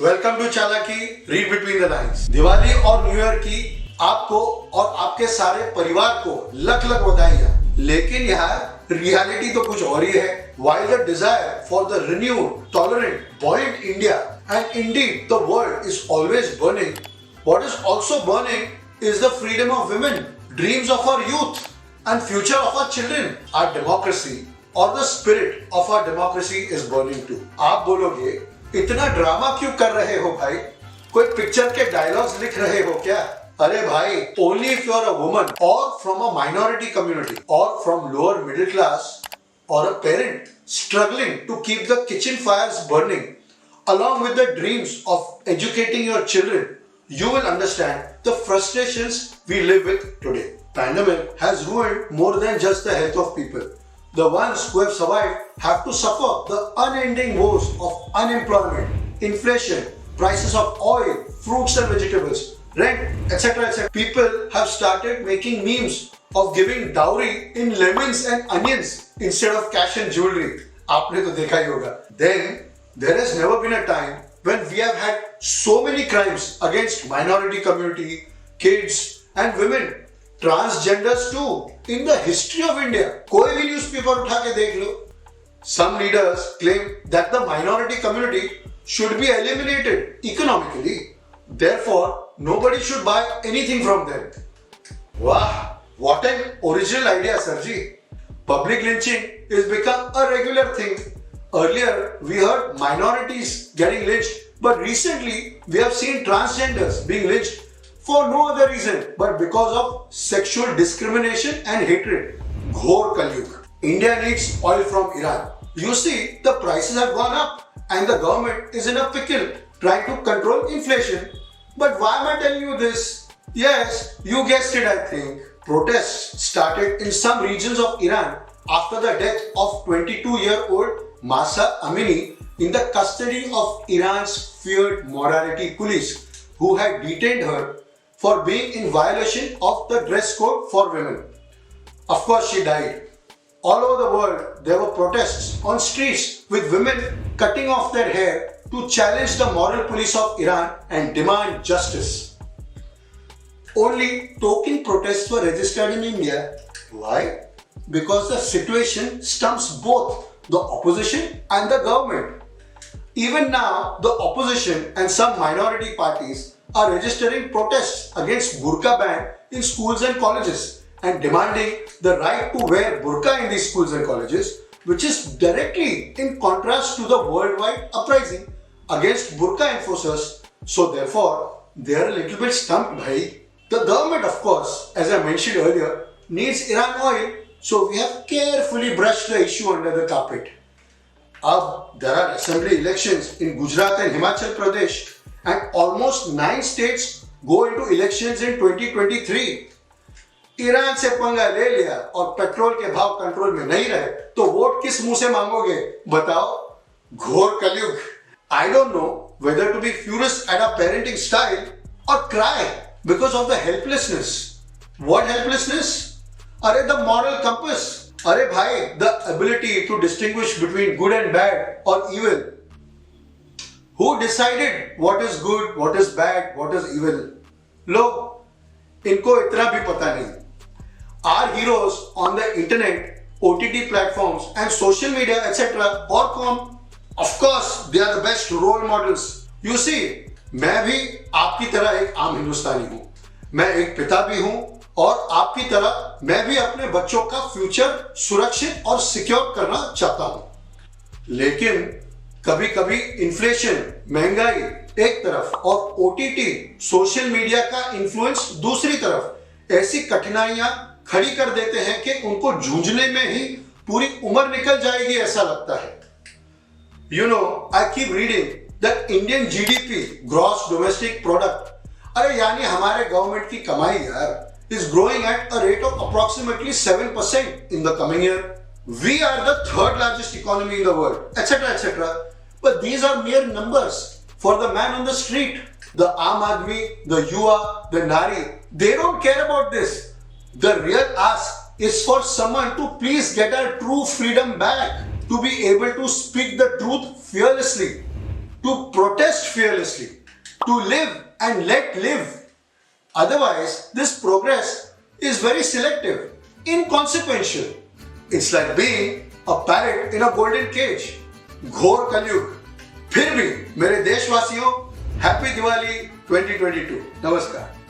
Welcome to चालाकी, read between the lines. Diwali और new year की आपको और आपके सारे परिवार को लख लख बधाइयां। लेकिन यार रियलिटी तो कुछ और ही है। While the desire for the renewed, tolerant, buoyant India and indeed the world is always burning, what is also burning is the freedom of women, dreams of our youth and future of our children. Our democracy or the spirit of our democracy is burning too. आप बोलोगे इतना drama क्यों कर रहे हो भाई? कोई picture के डायलॉग्स लिख रहे हो क्या? अरे भाई, only if you are a woman or from a minority community or from lower middle class or a parent struggling to keep the kitchen fires burning along with the dreams of educating your children, you will understand the frustrations we live with today. Pandemic has ruined more than just the health of people. The ones who have survived have to suffer the unending woes of unemployment, inflation, prices of oil, fruits and vegetables, rent, etc. etc. People have started making memes of giving dowry in lemons and onions instead of cash and jewelry. आपने तो देखा ही होगा. Then there has never been a time when we have had so many crimes against minority community, kids and women, transgenders too, in the history of India. कोई भी newspaper उठा के देख लो. Some leaders claim that the minority community should be eliminated economically. Therefore, nobody should buy anything from them. Wow, what an original idea, Sarji. Public lynching is become a regular thing. Earlier, we heard minorities getting lynched, but recently we have seen transgenders being lynched for no other reason but because of sexual discrimination and hatred. Ghor Kalyug. India needs oil from Iran. You see, the prices have gone up and the government is in a pickle trying to control inflation. But why am I telling you this? Yes, you guessed it, I think. Protests started in some regions of Iran after the death of 22-year-old Mahsa Amini in the custody of Iran's feared morality police, who had detained her for being in violation of the dress code for women. Of course, she died. All over the world, there were protests on streets with women cutting off their hair to challenge the moral police of Iran and demand justice. Only token protests were registered in India. Why? Because the situation stumps both the opposition and the government. Even now, the opposition and some minority parties are registering protests against burqa ban in schools and colleges and demanding the right to wear burqa in these schools and colleges, which is directly in contrast to the worldwide uprising against burqa enforcers. So therefore, they are a little bit stumped, bhai. The government, of course, as I mentioned earlier, needs Iran oil, so we have carefully brushed the issue under the carpet. There are assembly elections in Gujarat and Himachal Pradesh, and almost 9 states go into elections in 2023. Iran से पंगा ले लिया और petrol के भाव control में नहीं रहे तो वोट किस मुंह से मांगोगे? बताओ. घोर कलयुग. I don't know whether to be furious at our parenting style or cry because of the helplessness. What helplessness? अरे the moral compass. अरे भाई, the ability to distinguish between good and bad or evil. Who decided what is good, what is bad, what is evil? लो, इनको इतना भी पता नहीं. Our heroes on the internet, OTT platforms and social media etc. or com, of course they are the best role models. You see, मैं भी आपकी तरह एक आम हिंदुस्तानी हूँ. मैं एक पिता भी हूँ और आपकी तरह मैं भी अपने बच्चों का फ्यूचर सुरक्षित और सिक्योर करना चाहता हूँ. लेकिन कभी कभी इन्फ्लेशन, महंगाई एक तरफ और OTT, सोशल मीडिया का इन्फ्लुएंस दूसरी तरफ ऐसी कठिनाइयां खड़ी कर देते हैं कि उनको जूझने में ही पूरी उम्र निकल जाएगी ऐसा लगता है. You know, I keep reading that Indian GDP, gross domestic product, अरे यानी हमारे गवर्नमेंट की कमाई यार, is growing at a rate of approximately 7% in the coming year. We are the third largest economy in the world, etc. etc. But these are mere numbers for the man on the street. The Aam Aadmi, the Yuva, the Nari, they don't care about this. The real ask is for someone to please get our true freedom back, to be able to speak the truth fearlessly. to protest fearlessly, to live and let live. Otherwise, this progress is very selective, inconsequential. It's like being a parrot in a golden cage. घोर कलयुग। फिर भी मेरे देशवासियों, happy Diwali 2022। नमस्कार।